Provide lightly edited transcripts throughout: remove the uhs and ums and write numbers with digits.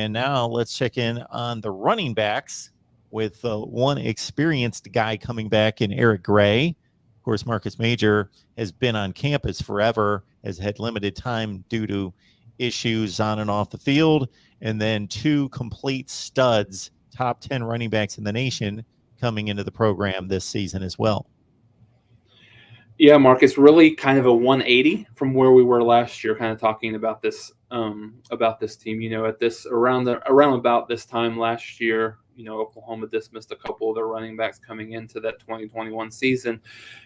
And now let's check in on the running backs with one experienced guy coming back in Eric Gray. Of course, Marcus Major has been on campus forever, has had limited time due to issues on and off the field. And then two complete studs, top 10 running backs in the nation, coming into the program this season as well. Yeah, Mark, it's really kind of a 180 from where we were last year, kind of talking about this team. You know, at this around about this time last year, you know, Oklahoma dismissed a couple of their running backs coming into that 2021 season,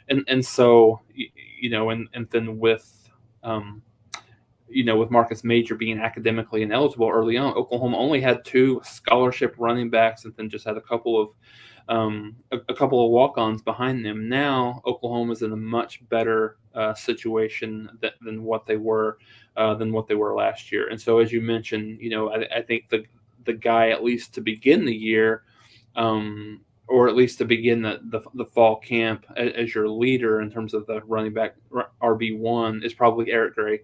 and so you know, and then with you know, with Marcus Major being academically ineligible early on, Oklahoma only had two scholarship running backs, and then just had a couple of walk-ons behind them. Now Oklahoma's in a much better situation than what they were last year. And so, as you mentioned, you know, I think the guy, at least to begin the year, or at least to begin the fall camp as your leader in terms of the running back RB1, is probably Eric Gray.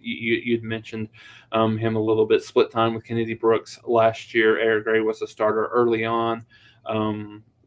You'd mentioned him a little bit. Split time with Kennedy Brooks last year. Eric Gray was a starter early on.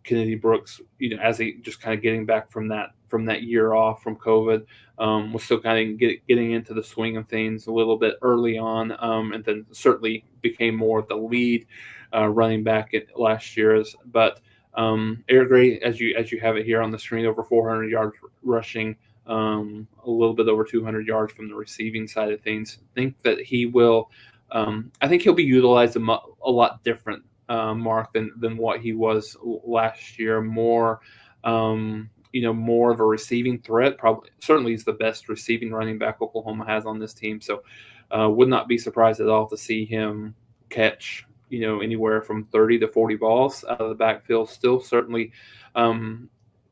Kennedy Brooks, you know, as he just kind of getting back from that year off from COVID, was still kind of getting into the swing of things a little bit early on, and then certainly became more of the lead running back last year. But Eric Gray, as you have it here on the screen, over 400 yards rushing, a little bit over 200 yards from the receiving side of things. I think that he will. I think he'll be utilized a lot different, Mark, than what he was last year. More, you know, more of a receiving threat. Probably, certainly, he's the best receiving running back Oklahoma has on this team. So, would not be surprised at all to see him catch, you know, anywhere from 30 to 40 balls out of the backfield. Still, certainly,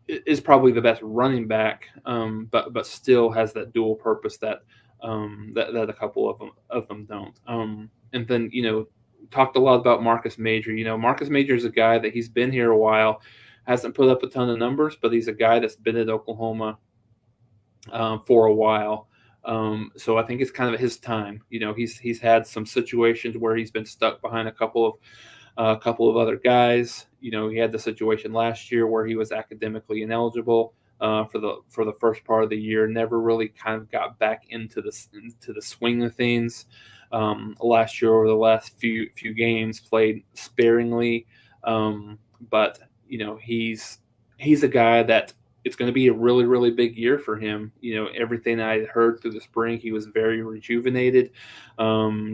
is probably the best running back, but still has that dual purpose that a couple of them don't. And then, you know, talked a lot about Marcus Major. You know, Marcus Major is a guy that he's been here a while, hasn't put up a ton of numbers, but he's a guy that's been at Oklahoma for a while. So I think it's kind of his time. You know, he's had some situations where he's been stuck behind a couple of other guys. You know, he had the situation last year where he was academically ineligible for the first part of the year. Never really kind of got back into the swing of things. Last year, over the last few games, played sparingly, but you know, he's a guy that it's going to be a really, really big year for him. You know, everything I heard through the spring, he was very rejuvenated,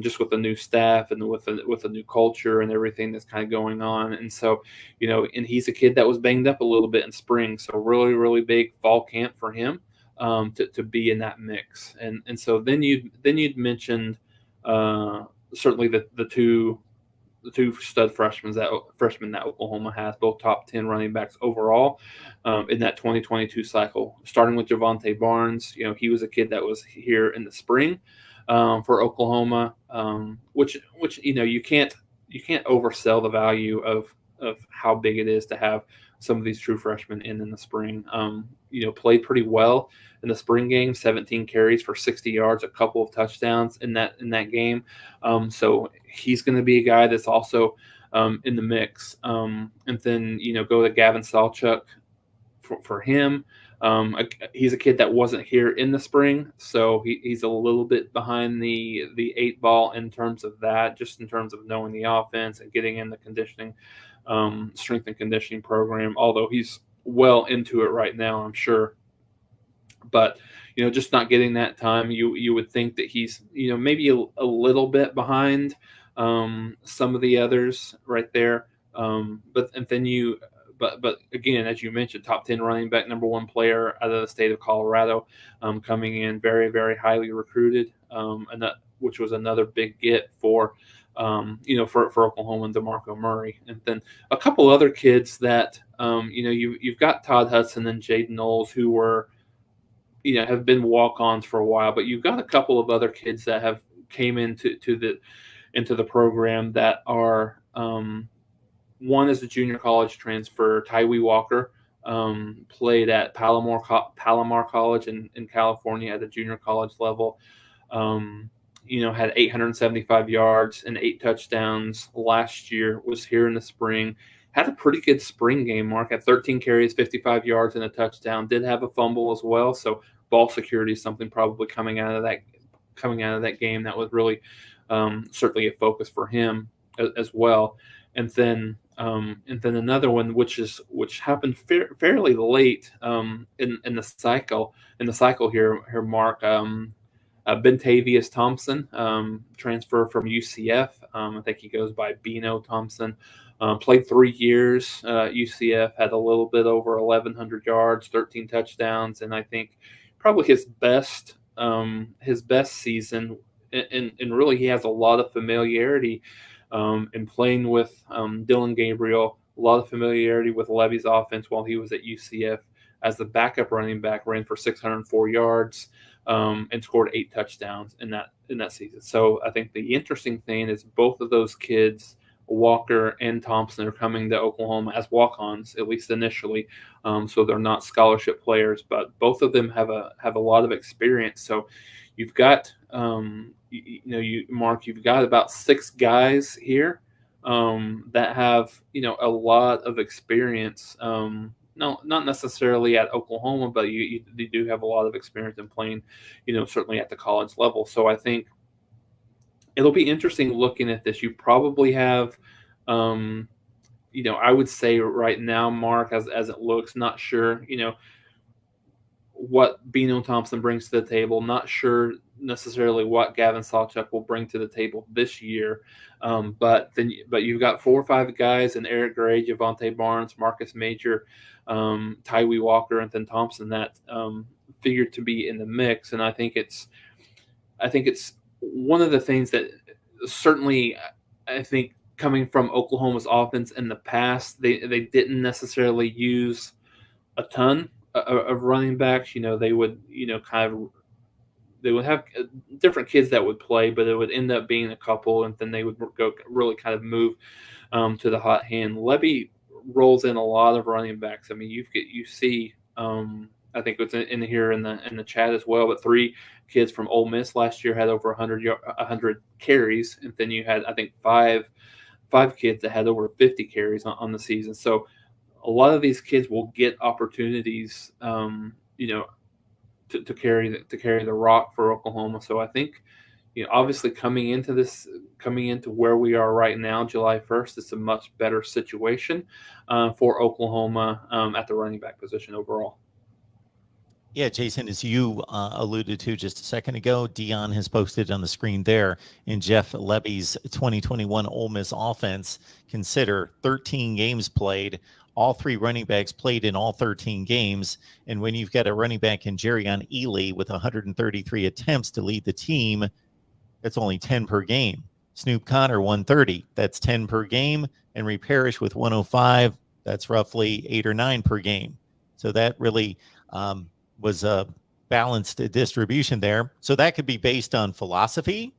just with the new staff and with the new culture and everything that's kind of going on. And so, you know, and he's a kid that was banged up a little bit in spring, so really, really big fall camp for him to be in that mix. And so then you'd mentioned certainly the two stud freshmen that Oklahoma has, both top 10 running backs overall in that 2022 cycle. Starting with Javontae Barnes, you know, he was a kid that was here in the spring for Oklahoma, which you know, you can't oversell the value of how big it is to have some of these true freshmen in the spring. You know, played pretty well in the spring game, 17 carries for 60 yards, a couple of touchdowns in that game. So he's going to be a guy that's also in the mix. And then, you know, go to Gavin Sawchuck for him. He's a kid that wasn't here in the spring, so he's a little bit behind the 8 ball in terms of that, just in terms of knowing the offense and getting in the conditioning, strength and conditioning program, although he's well into it right now, I'm sure. But, you know, just not getting that time, you would think that he's, you know, maybe a little bit behind some of the others right there. But again, as you mentioned, top 10 running back, number 1 player out of the state of Colorado, coming in very, very highly recruited, and which was another big get for, you know, for Oklahoma and DeMarco Murray. And then a couple other kids that, you know, you've got Todd Hudson and Jaden Knowles, who were, you know, have been walk-ons for a while, but you've got a couple of other kids that have came into the program that are, one is a junior college transfer, Tyree Walker, played at Palomar College in California at the junior college level. had 875 yards and 8 touchdowns last year, was here in the spring. Had a pretty good spring game, Mark. Had 13 carries, 55 yards, and a touchdown. Did have a fumble as well. So ball security is something probably coming out of that game that was really certainly a focus for him as well. And then another one which happened fairly late in the cycle here, Mark. Bentavious Thompson, transfer from UCF. I think he goes by Bino Thompson. Played 3 years. UCF had a little bit over 1,100 yards, 13 touchdowns, and I think probably his best season. And really, he has a lot of familiarity in playing with Dylan Gabriel. A lot of familiarity with Levy's offense while he was at UCF as the backup running back. Ran for 604 yards. And scored 8 touchdowns in that season. So I think the interesting thing is both of those kids, Walker and Thompson, are coming to Oklahoma as walk-ons, at least initially. So they're not scholarship players, but both of them have a lot of experience. So you've got Mark, you've got about 6 guys here that have a lot of experience. No, not necessarily at Oklahoma, but you do have a lot of experience in playing, certainly at the college level. So I think it'll be interesting looking at this. You probably have, I would say right now, Mark, as it looks, not sure, what Bino Thompson brings to the table. Not sure necessarily what Gavin Sawchuck will bring to the table this year. But you've got 4 or 5 guys in Eric Gray, Javontae Barnes, Marcus Major, Tyree Walker, and then Thompson that figured to be in the mix. And I think it's one of the things that certainly I think coming from Oklahoma's offense in the past, they didn't necessarily use a ton of running backs. They would they would have different kids that would play, but it would end up being a couple, and then they would go really kind of move to the hot hand. Levy rolls in a lot of running backs. I mean, you see, I think it's in here in the chat as well, but 3 kids from Ole Miss last year had over 100 carries, and then you had, I think, five kids that had over 50 carries on the season. So a lot of these kids will get opportunities, to carry the rock for Oklahoma. So I think, obviously coming into where we are right now, July 1st, it's a much better situation for Oklahoma at the running back position overall. Yeah, Jason, as you alluded to just a second ago, Dion has posted on the screen there in Jeff Levy's 2021 Ole Miss offense. Consider 13 games played. All 3 running backs played in all 13 games. And when you've got a running back in Jerrion Ely with 133 attempts to lead the team, that's only 10 per game. Snoop Connor, 130. That's 10 per game. And Reed Parrish with 105. That's roughly 8 or 9 per game. So that really was a balanced distribution there. So that could be based on philosophy,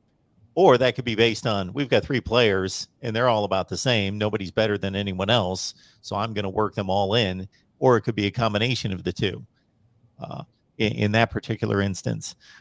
or that could be based on, we've got 3 players and they're all about the same. Nobody's better than anyone else, so I'm going to work them all in. Or it could be a combination of the two in that particular instance.